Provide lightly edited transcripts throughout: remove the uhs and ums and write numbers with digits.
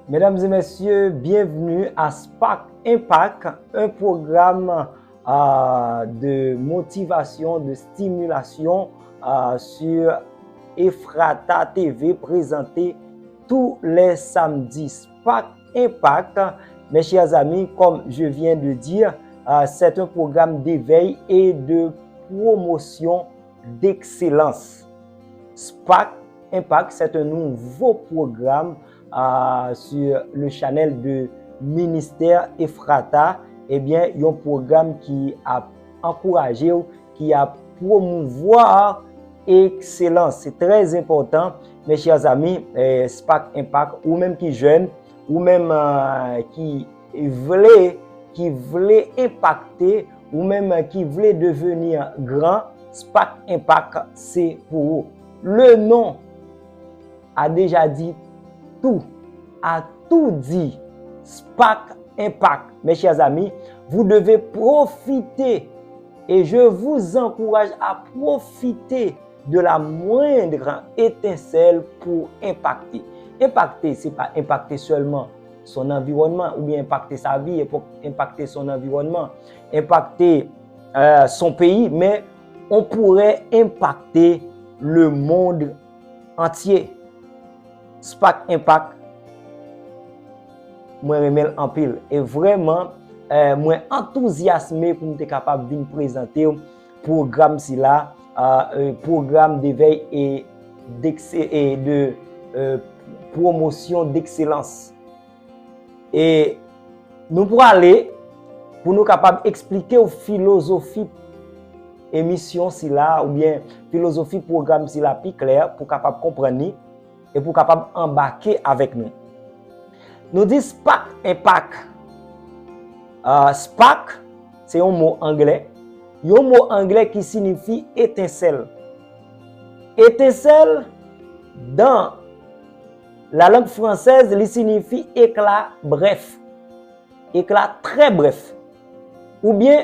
Mesdames et messieurs, bienvenue à Spark Impact, un programme de motivation, de stimulation sur Ephrata TV présenté tous les samedis. Spark Impact, mes chers amis, comme je viens de dire, c'est un programme d'éveil et de promotion d'excellence. Spark Impact, c'est un nouveau programme sur le channel de ministère Ephrata. Eh bien, il y a un programme qui a encouragé, qui a promouvoir excellence. C'est très important, mes chers amis, Spark Impact, ou même qui jeune, ou même qui voulait impacter, ou même qui voulait devenir grand, Spark Impact, c'est pour vous. Le nom a déjà dit tout, a tout dit. Spark Impact, mes chers amis, vous devez profiter et je vous encourage à profiter de la moindre étincelle pour impacter. Impacter, ce n'est pas impacter seulement son environnement ou bien impacter sa vie, impacter son environnement, impacter son pays, mais on pourrait impacter le monde entier. Spark Impact, moi remel en pile et vraiment moi enthousiasmé pour être capable de présenter programme si là programme d'éveil et de promotion d'excellence. Et nous pourrons aller pour nous capables d'expliquer aux philosophie émission si là ou bien philosophie programme si là plus clair pour capable comprendre et pour capable embarquer avec nous. Nous disons Spark Impact. Spark, c'est un mot anglais. Il y a un mot anglais qui signifie étincelle. Étincelle, dans la langue française, il signifie éclat bref. Éclat très bref. Ou bien,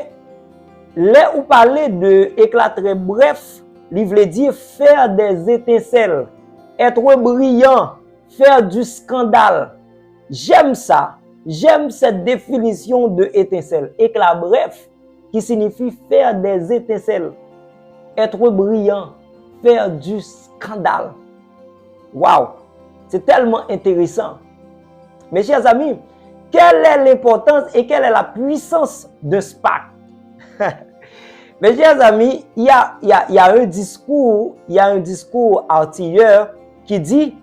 là où parler de éclat très bref, il veut dire faire des étincelles, être brillant, faire du scandale. J'aime ça. J'aime cette définition de étincelle. Éclat bref, qui signifie faire des étincelles, être brillant, faire du scandale. Waouh! C'est tellement intéressant. Mes chers amis, quelle est l'importance et quelle est la puissance de Spark? Mes chers amis, il y a un discours artilleur qui dit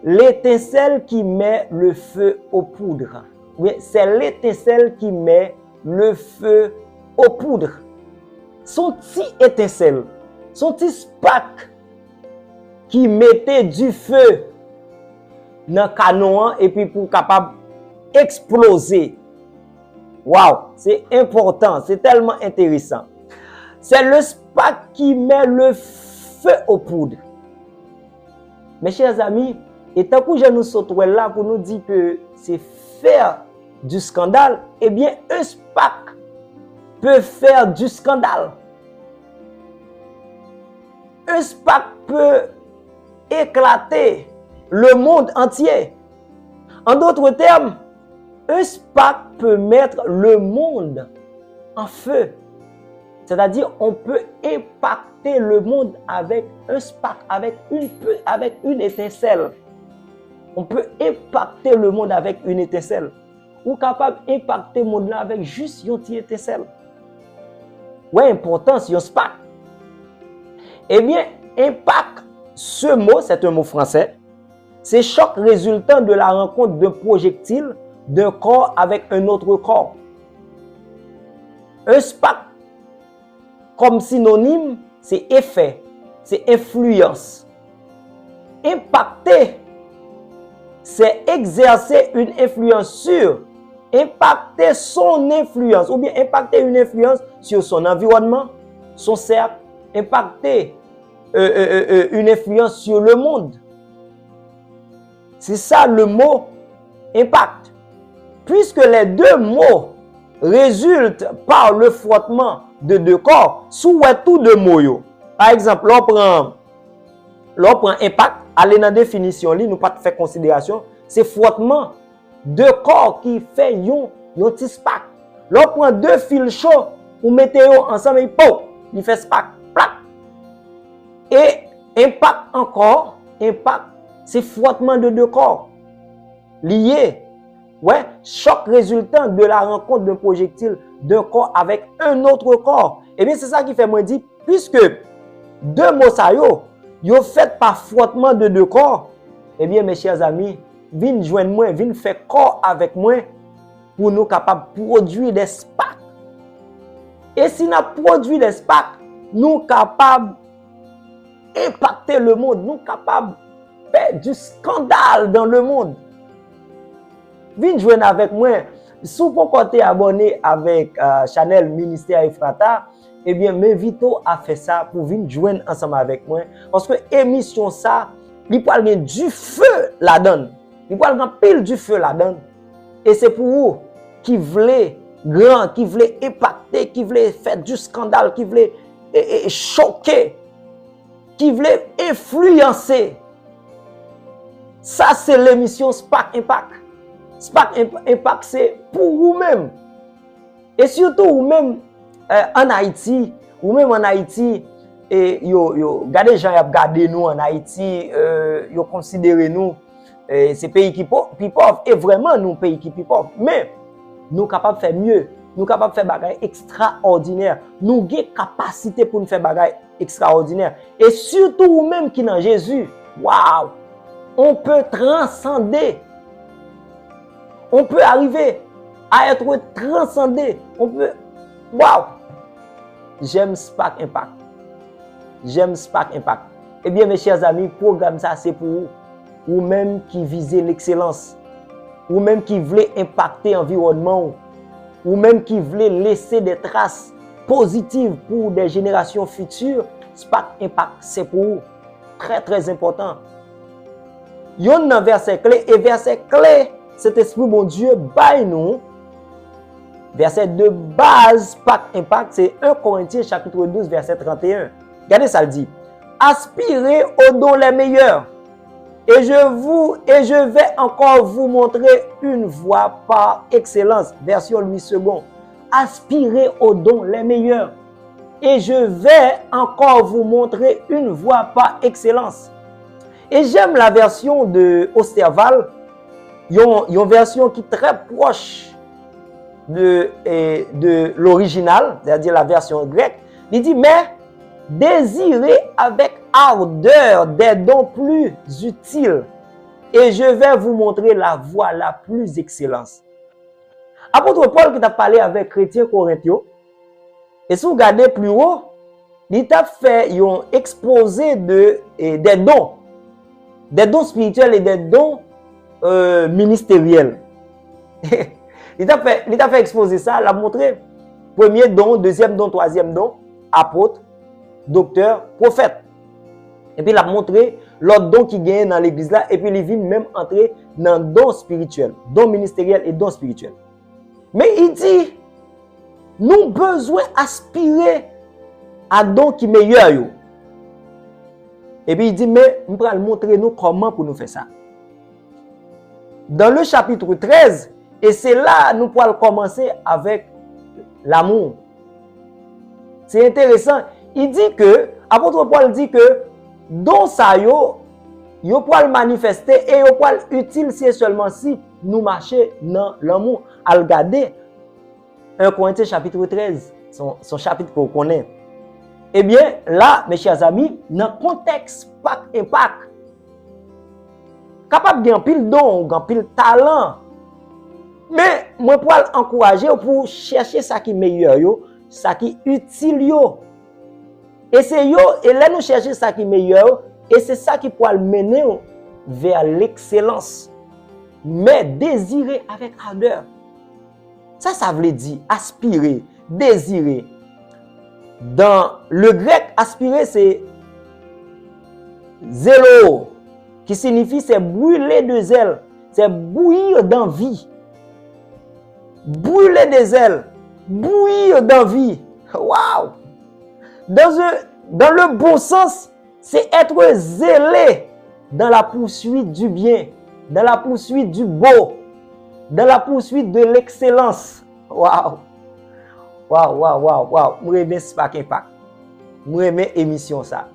l'étincelle qui met le feu aux poudres. Oui, c'est l'étincelle qui met le feu aux poudres. Son petit étincelle, son petit spark qui mettait du feu dans le canon et puis pour capable exploser. Waouh, c'est important, c'est tellement intéressant. C'est le spark qui met le feu aux poudres. Mes chers amis, et tant que je nous sauterai là pour nous dire que c'est faire du scandale, eh bien, un spark peut faire du scandale. Un spark peut éclater le monde entier. En d'autres termes, un spark peut mettre le monde en feu. C'est-à-dire, on peut impacter le monde avec un spark, avec une étincelle. On peut impacter le monde avec une étincelle. Ou capable d'impacter le monde là avec juste une petite étincelle. Ouais, important, c'est un spark. Eh bien, impact, ce mot, c'est un mot français. C'est choc résultant de la rencontre d'un projectile d'un corps avec un autre corps. Un spark, comme synonyme, c'est effet, c'est influence. Impacter, c'est exercer une influence sur, impacter son influence, ou bien impacter une influence sur son environnement, son cercle, impacter une influence sur le monde. C'est ça le mot impact. Puisque les deux mots résultent par le frottement de deux corps, sous tout de mots. Par exemple, l'on prend impact, aller dans la définition, nous pas faire considération, c'est frottement deux corps qui fait yon petit spark. L'on prend deux fils chauds, ou mettez ensemble, et pop, il fait spark, plac. Et impact encore, impact, c'est frottement de deux corps liés. Ouais, choc résultant de la rencontre d'un projectile d'un corps avec un autre corps. Et bien, c'est ça qui fait moi dire, puisque deux mots ça yo fait par frottement de deux corps, eh bien, mes chers amis, viens joindre moi, viens faire corps avec moi pour nous capables de produire des sparks. Et si nous produisons des sparks, nous capables d'impacter le monde, nous capables de faire du scandale dans le monde. Viens joindre avec moi. Si vous êtes abonné avec Chanel Ministère Ephrata, eh bien, m'invite à faire ça pour venir joindre ensemble avec moi. Parce que l'émission, ça, il peut avoir du feu là-dedans. Il peut avoir pile du feu là-dedans. Et c'est pour vous qui voulez grand, qui voulez impacter, qui voulez faire du scandale, qui voulez choquer, qui voulez influencer. Ça, c'est l'émission Spark Impact. Spark Impact, c'est pour vous-même. Et surtout, vous-même en Haïti, et regardez les gens qui regardent nous en Haïti, ils considèrent nous, ces pays qui pauvres, et vraiment nous, pays qui pauvres. Mais nous sommes capables de faire mieux, nous sommes capables de faire des choses extraordinaires. Nous avons des capacités pour nous faire des choses extraordinaires. Et surtout, vous-même qui dans Jésus, waouh, on peut transcender. On peut arriver à être transcendé. On peut. Waouh! J'aime Spark Impact. J'aime Spark Impact. Eh bien, mes chers amis, programme ça, c'est pour vous. Vous-même qui visez l'excellence. Vous-même qui voulez impacter l'environnement. Vous-même qui voulez laisser des traces positives pour des générations futures. Spark Impact, c'est pour vous. Très, très important. Il y a un verset clé. Et verset clé, cet esprit, bon Dieu, baille nous. Verset de base, Spark Impact, c'est 1 Corinthiens chapitre 12, verset 31. Regardez ça, le dit. Aspirez aux dons les meilleurs. Et je vais encore vous montrer une voie par excellence. Version Louis II. Aspirez aux dons les meilleurs. Et je vais encore vous montrer une voie par excellence. Et j'aime la version de Osterval. Il y a une version qui est très proche de l'original, c'est-à-dire la version grecque. Il dit, mais désirez avec ardeur des dons plus utiles, et je vais vous montrer la voie la plus excellente. Apôtre Paul qui a parlé avec chrétiens corinthiens, et si vous regardez plus haut, il a fait un exposé des dons spirituels et des dons ministériels. Il a fait exposer ça, il a montré premier don, deuxième don, troisième don, apôtre, docteur, prophète. Et puis il a montré l'autre don qui gagne dans l'église là, et puis il vient même entrer dans don spirituel, don ministériel et don spirituel. Mais il dit, nous besoin aspirer à don qui meilleur yo. Et puis il dit, mais nous allons montrer nous comment pour nous faire ça. Dans le chapitre 13, et c'est là nous pourrons commencer avec l'amour. C'est intéressant. Il dit que, apôtre Paul dit que, don ça yo pourront le manifester et yo pourront utile si seulement si nous marchons dans l'amour. À regarder 1 Corinthiens chapitre 13, son chapitre qu'on connaît. Eh bien, là, mes chers amis, dans le contexte Spark Impact, capable de gagner pile don, pile talent. Mais moi pour encourager pour chercher ça qui est meilleur yo, ça qui est utile yo. Et c'est yo et là nous chercher ça qui est meilleur et c'est ça qui pourra mener vers l'excellence. Mais désirer avec ardeur. Ça veut dire aspirer, désirer. Dans le grec, aspirer c'est zélo, qui signifie c'est brûler de zèle, c'est bouillir d'envie. Brûler des ailes, bouillir d'envie. Waouh! Dans le bon sens, c'est être zélé dans la poursuite du bien, dans la poursuite du beau. dans la poursuite de l'excellence. Waouh! Waouh, waouh, waouh, waouh. Moi, j'aime Spark Impact. Moi, j'aime émission ça.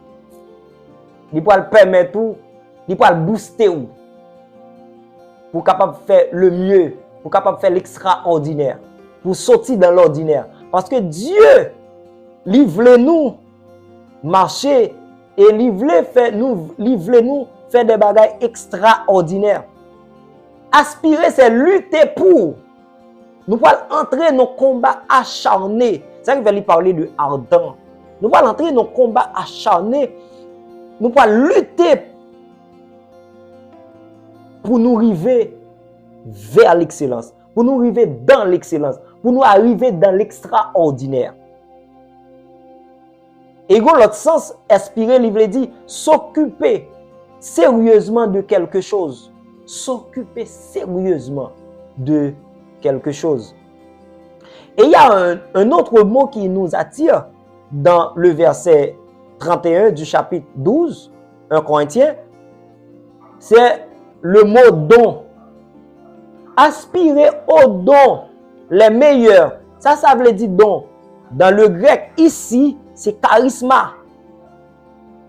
Il peut le permettre tout, il peut le booster ou pour capable faire le mieux, pour capable faire l'extraordinaire, pour sortir dans l'ordinaire. Parce que Dieu, il veut nous marcher et il veut nous faire des bagages extraordinaires. Aspirer, c'est lutter pour. Nous allons entrer dans un combat acharné. C'est ça qu'il va lui parler de ardent. Nous allons entrer dans un combat acharné. Nous allons lutter pour nous arriver vers l'excellence, pour nous arriver dans l'excellence, pour nous arriver dans l'extraordinaire. Et dans l'autre sens, aspirer, il veut dire s'occuper sérieusement de quelque chose. S'occuper sérieusement de quelque chose. Et il y a un autre mot qui nous attire dans le verset 31 du chapitre 12, 1 Corinthiens, c'est le mot don. Aspirer aux dons les meilleurs. Ça veut dire don. Dans le grec, ici, c'est charisma.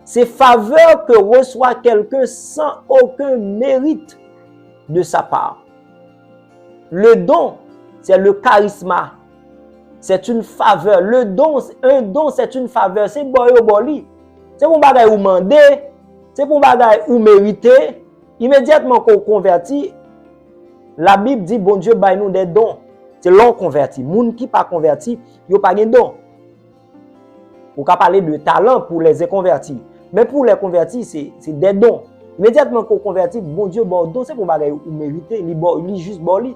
C'est faveur que reçoit quelqu'un sans aucun mérite de sa part. Le don, c'est le charisma. C'est une faveur. Le don, un don, c'est une faveur. C'est boyoboli. C'est pour bagay ou mandé. C'est pour bagay ou mérité. Immédiatement qu'on convertit, la Bible dit, bon Dieu, baille nous des dons. C'est l'on converti. Moun qui pas converti, yo pas de don. On peut parler de talent pour les convertis. Mais pour les convertis, c'est des dons. Immédiatement qu'on convertit, bon Dieu, bon don, c'est pour bagay ou mérité. Il juste boli.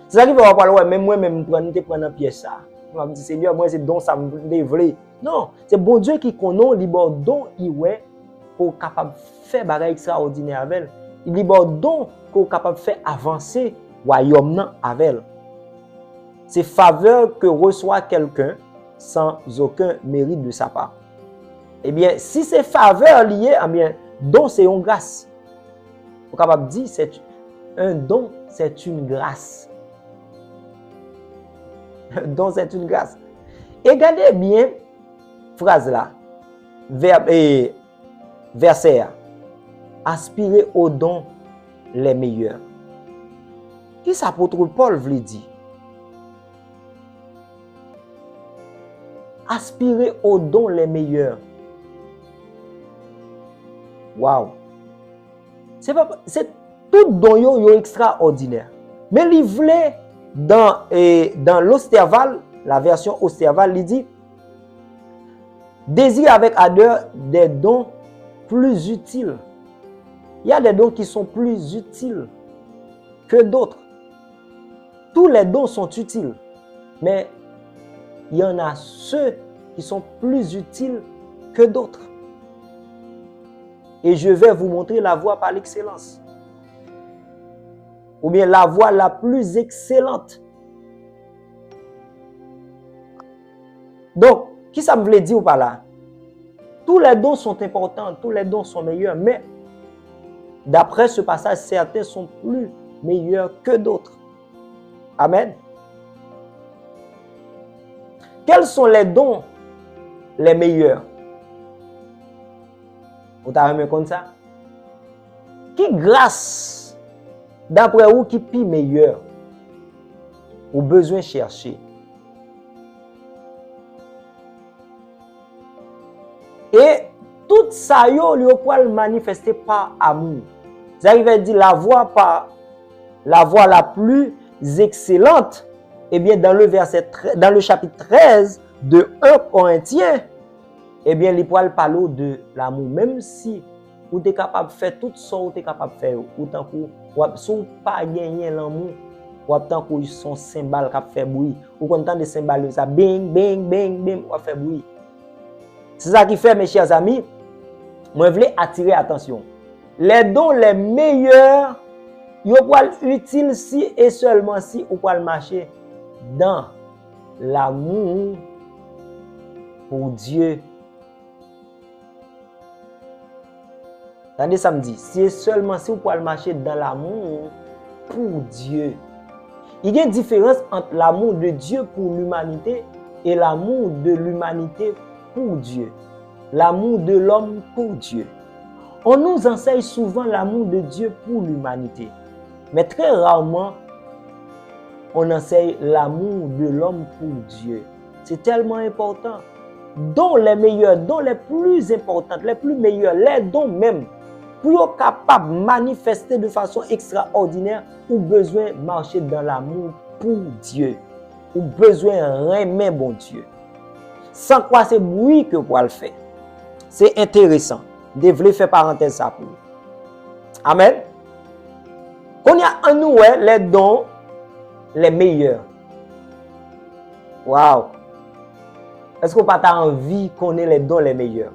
C'est ça qui va parler, ouais, même moi, même prendre un pièce ça. Je me dis, Seigneur, moi, c'est don, ça me dévle. Non, c'est bon Dieu qui connaît, il bon don, il ouais, pour capable faire bagay extraordinaire avec elle. Il bon don, pour capable faire avancer royaume avec elle. C'est faveur que reçoit quelqu'un sans aucun mérite de sa part. Eh bien, si c'est faveur liée, eh bien, don, c'est une grâce. Vous êtes capable de dire, c'est un don, c'est une grâce. Donc c'est une grâce. Et regardez bien phrase là, verset. Aspirer aux dons les meilleurs. Qui s'apôtre Paul veut dire? Aspirer aux dons les meilleurs. Waouh! C'est tout don yo extraordinaire. Mais il voulait dans l'Osterval, la version Osterval, il dit désire avec ardeur des dons plus utiles. Il y a des dons qui sont plus utiles que d'autres. Tous les dons sont utiles, mais il y en a ceux qui sont plus utiles que d'autres. Et je vais vous montrer la voie par l'excellence. Ou bien la voie la plus excellente. Donc, qui ça me voulait dire ou pas là? Tous les dons sont importants, tous les dons sont meilleurs, mais d'après ce passage, certains sont plus meilleurs que d'autres. Amen. Quels sont les dons les meilleurs? Vous avez comme ça? Qui grâce, d'après vous, qui est meilleur? Ou besoin de chercher? Et tout ça, yo peut manifester par amour. Ça veut dire la voie la plus excellente. Eh bien, dans le chapitre 13 de 1 Corinthiens, eh bien, les poils parlent de l'amour. Même si vous êtes capable de faire tout ça, vous êtes capable de faire. Autant que vous n'avez pas gagné l'amour, ou tant que son cymbale qui fait bruit. Ou content de cymbales, ça bing, bing, bing, bing, ou fait bruit. C'est ça qui fait, mes chers amis, moi, je voulais attirer l'attention. Les dons les meilleurs, ils sont utiles si et seulement si vous pouvez marcher dans l'amour pour Dieu. Attendez, ça me dit, si et seulement si vous pouvez marcher dans l'amour pour Dieu. Il y a une différence entre l'amour de Dieu pour l'humanité et l'amour de l'humanité pour Dieu. L'amour de l'homme pour Dieu. On nous enseigne souvent l'amour de Dieu pour l'humanité. Mais très rarement, on enseigne l'amour de l'homme pour Dieu. C'est tellement important. Dont les meilleurs, dont les plus importantes, les plus meilleurs, les dons même, pour être capable de manifester de façon extraordinaire, ou besoin de marcher dans l'amour pour Dieu, ou besoin d'aimer bon Dieu. Sans quoi c'est bruit que pour le faire. C'est intéressant. Je voulais faire parenthèse ça pour vous. Amen. Qu'on y a en nous les dons les meilleurs. Wow. Est-ce qu'on n'a pas envie qu'on ait les dons les meilleurs?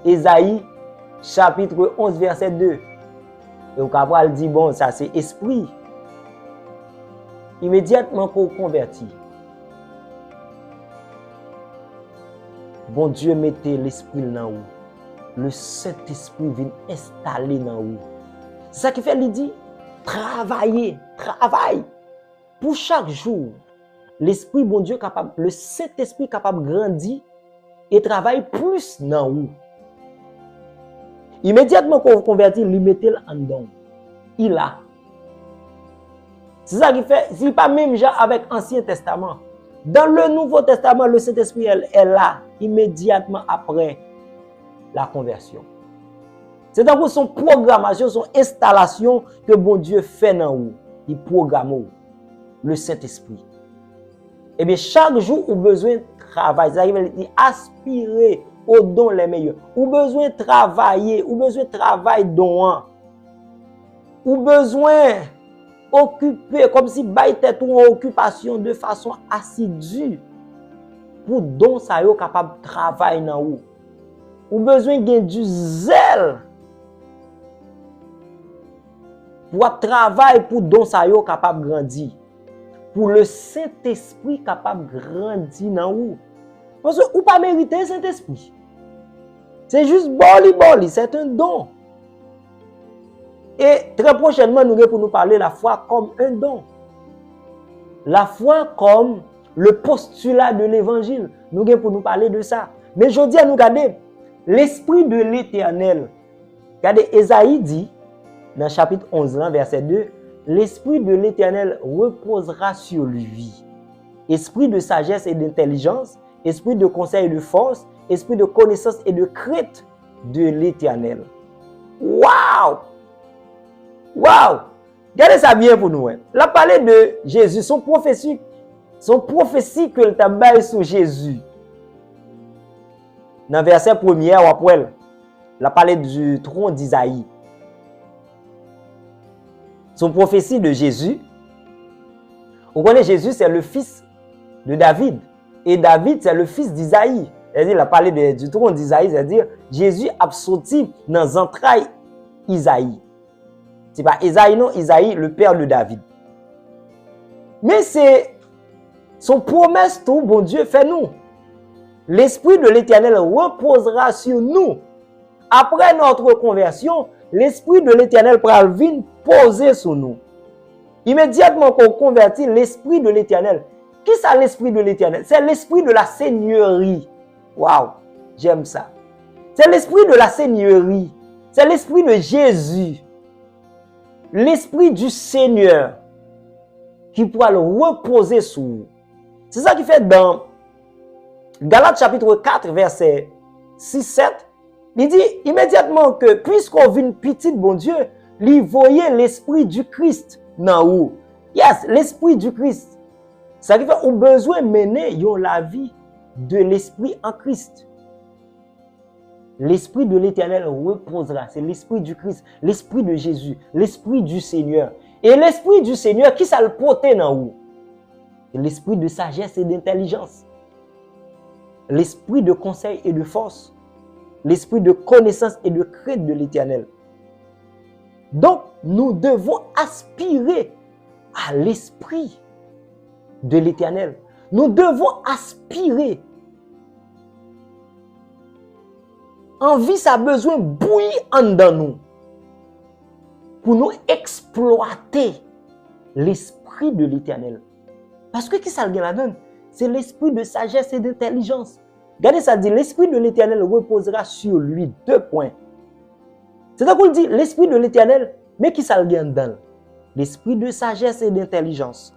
Ésaïe, chapitre 11, verset 2. Et au Cabral dit, bon, ça c'est esprit. Immédiatement qu'on convertit. Bon Dieu mettez l'esprit dans vous. Le Saint-Esprit vient installer dans vous. C'est ça qui fait, il dit, travaillez, travaille. Pour chaque jour, l'Esprit, bon Dieu, capable, le Saint-Esprit capable de grandir et travaille plus dans vous. Immédiatement qu'on vous convertit, il mettez en dedans. Il a. C'est ça qui fait, c'est pas même genre avec l'Ancien Testament. Dans le Nouveau Testament, le Saint-Esprit est là immédiatement après la conversion. C'est donc son programmation, son installation que bon Dieu fait dans vous. Il programme le Saint-Esprit. Et bien, chaque jour, vous avez besoin de travailler. Ça veut dire aspirer aux dons les meilleurs. Vous avez besoin de travailler. Vous avez besoin de travailler dans. Vous avez besoin d'occuper, comme si vous avez une occupation de façon assidue. Pour dons ça yo capable de travailler dans vous. Vous avez besoin de du zèle. Pour travailler pour dons ça yo capable de grandir. Pour le Saint-Esprit capable de grandir dans vous. Parce que vous ne pas mériter le Saint-Esprit. C'est juste boli, c'est un don. Et très prochainement, nous allons pour nous parler de la foi comme un don. La foi comme le postulat de l'évangile. Nous allons pour nous parler de ça. Mais je dis à nous regarder l'Esprit de l'Éternel. Regardez, Ésaïe dit, dans le chapitre 11, verset 2, l'Esprit de l'Éternel reposera sur lui. Esprit de sagesse et d'intelligence, esprit de conseil et de force, esprit de connaissance et de crainte de l'Éternel. Waouh! Waouh! Regardez ça bien pour nous. Là, parler de Jésus, son prophétie que le tabac sur Jésus. Dans le verset 1er, après, là, parler du trône d'Isaïe. Son prophétie de Jésus. Vous connaissez Jésus, c'est le fils de David. Et David, c'est le fils d'Isaïe. C'est-à-dire, il a parlé du trône d'Isaïe, c'est-à-dire, Jésus a sorti dans les entrailles Isaïe. Ce n'est pas Isaïe, non, Isaïe, le père de David. Mais c'est son promesse, tout, bon Dieu, fait nous. L'Esprit de l'Éternel reposera sur nous. Après notre conversion, l'Esprit de l'Éternel va venir poser sur nous. Immédiatement qu'on convertit l'Esprit de l'Éternel. Qui c'est l'Esprit de l'Éternel? C'est l'Esprit de la Seigneurie. Waouh, j'aime ça. C'est l'Esprit de la Seigneurie. C'est l'Esprit de Jésus. L'Esprit du Seigneur qui pourra le reposer sur vous. C'est ça qui fait dans Galates chapitre 4, verset 6-7. Il dit immédiatement que puisqu'on vit petit bon Dieu, il voyait l'Esprit du Christ dans vous. Yes, l'Esprit du Christ. Ça qui fait qu'on a besoin de mener la vie de l'Esprit en Christ. L'Esprit de l'Éternel reposera. C'est l'Esprit du Christ, l'Esprit de Jésus, l'Esprit du Seigneur. Et l'Esprit du Seigneur, qui ça le porte dans vous? L'Esprit de sagesse et d'intelligence. L'Esprit de conseil et de force. L'Esprit de connaissance et de crainte de l'Éternel. Donc, nous devons aspirer à l'Esprit de l'Éternel. Nous devons aspirer. Envie, ça a besoin de bouillir en dedans nous. Pour nous exploiter l'esprit de l'Éternel. Parce que qui ça le la donne? C'est l'esprit de sagesse et d'intelligence. Regardez ça dit, l'esprit de l'Éternel reposera sur lui. 2 points. C'est-à-dire qu'on dit l'esprit de l'Éternel, mais qui ça le gagne dedans? L'esprit de sagesse et d'intelligence.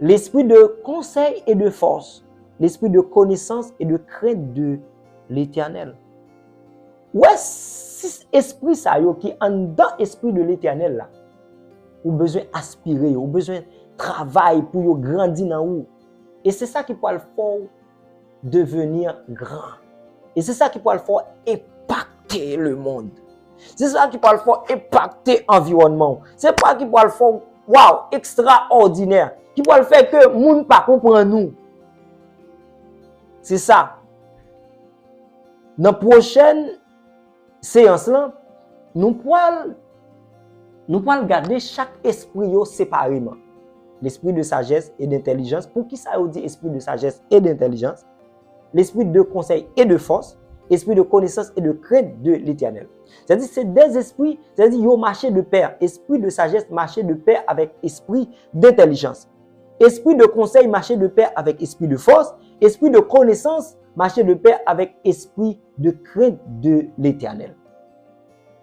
L'esprit de conseil et de force. L'esprit de connaissance et de crainte de l'Éternel. Ouais, si esprit ça yo qui en dans l'esprit de l'Éternel là, ou besoin aspirer, ou besoin travail pour yo grandir dans ou. Et c'est ça qui peut le faire devenir grand. Et c'est ça qui peut le faire impacter le monde. C'est ça qui peut le faire impacter l'environnement. C'est pas qui peut le faire wow, extraordinaire, qui peut le faire que monde pas comprendre nous. C'est ça. Dans la prochaine séance là, nous pourrons regarder chaque esprit séparément. L'esprit de sagesse et d'intelligence. Pour qui ça dit esprit de sagesse et d'intelligence? L'esprit de conseil et de force. Esprit de connaissance et de crainte de l'Éternel. C'est-à-dire c'est des esprits, c'est-à-dire ils ont marché de pair. Esprit de sagesse marché de pair avec esprit d'intelligence. Esprit de conseil marché de pair avec esprit de force. Esprit de connaissance marché de pair avec esprit de crainte de l'Éternel.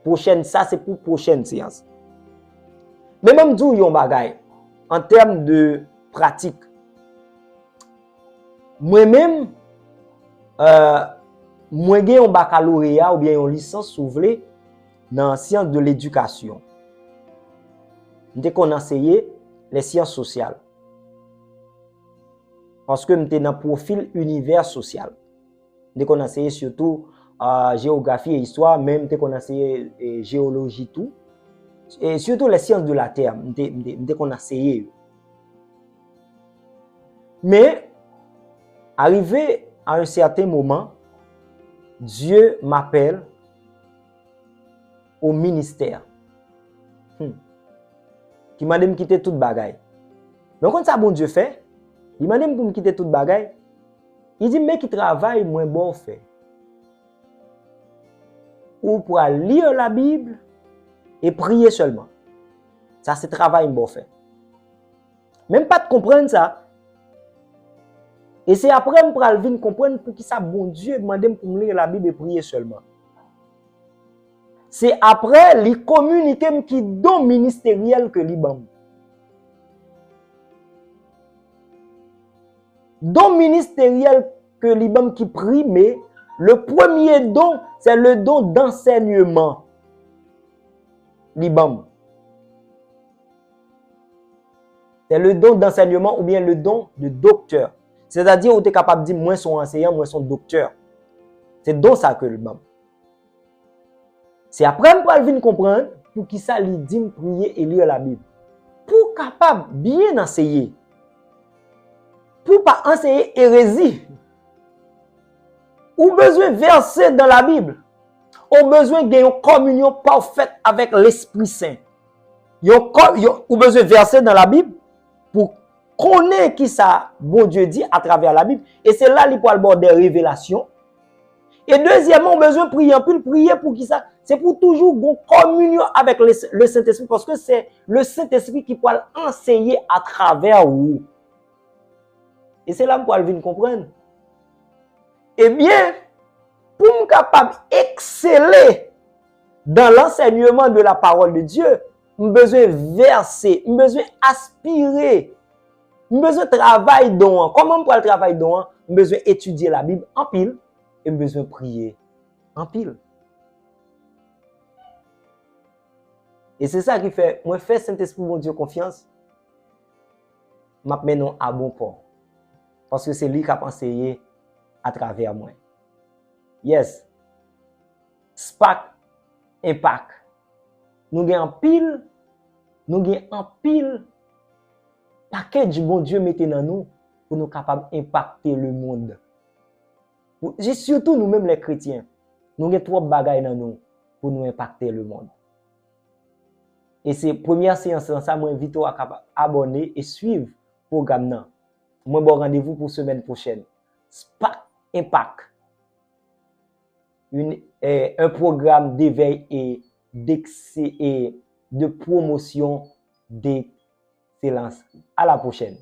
Prochaine, ça c'est pour prochaine séance. Mais même d'où yon bagay, en termes de pratique, moi-même, moi j'ai un baccalauréat ou bien une licence ouvrée dans la science de l'éducation. Dès qu'on enseignait les sciences sociales. Parce que j'étais dans le profil univers social. Dès qu'on enseignait surtout géographie et histoire, même dès qu'on enseignait géologie tout. Et surtout les sciences de la terre, dès qu'on enseignait. Mais, arrivé à un certain moment, Dieu m'appelle au ministère. Qui m'a dit de quitter toute bagaille. Mais quand ça bon Dieu fait, il m'a dit de me quitter toute bagaille. Il dit mais qui travaille moins bon fait. Ou pour lire la Bible et prier seulement. Ça c'est travail bon fait. Même pas de comprendre ça. Et c'est après que je vais comprendre pour qui ça bon Dieu demande pour lire la Bible et prier seulement. C'est après les communiquer qui don ministériel que l'Ibam. Don ministériel que l'Ibam qui prie, mais le premier don, c'est le don d'enseignement. L'Ibam. C'est le don d'enseignement ou bien le don de docteur. C'est-à-dire, on est capable de dire, moi, son enseignant, moi, son docteur. C'est donc ça que le bam. C'est après, on va comprendre pour qui ça lui dit prier et lire la Bible. Pour capable bien enseigner. Pour pas enseigner hérésie. Ou besoin de verser dans la Bible. Ou besoin d'une communion parfaite avec l'Esprit Saint. Ou besoin de verser dans la Bible pour connaître qui ça, bon Dieu dit à travers la Bible. Et c'est là qu'il peut avoir des révélations. Et deuxièmement, on a besoin de prier. Prier pour qui ça? C'est pour toujours une communion avec le Saint-Esprit. Parce que c'est le Saint-Esprit qui peut enseigner à travers vous. Et c'est là que vous comprendre. Eh bien, pour être capable d'exceller dans l'enseignement de la parole de Dieu, on a besoin de verser, on a besoin d'aspirer. On a besoin de travailler dedans. Comment on peut le travailler dedans? On a besoin d'étudier la Bible en pile et on a besoin de prier en pile. Et c'est ça qui fait, moi, fais Saint-Esprit, mon Dieu, confiance. Je m'amène à bon port. Parce que c'est lui qui a enseigné à travers moi. Yes. Spark Impact. Nous avons en pile paquet du bon Dieu mettez dans nous pour nous capables d'impacter le monde. Surtout nous-mêmes les chrétiens. Nous avons trop de bagailles dans nous pour nous impacter le monde. Et c'est première séance dans ça, moi invite à abonner et suivre le programme. Moi bon rendez-vous pour semaine prochaine. Spark Impact. Un programme d'éveil et de promotion d'excellence. À la prochaine.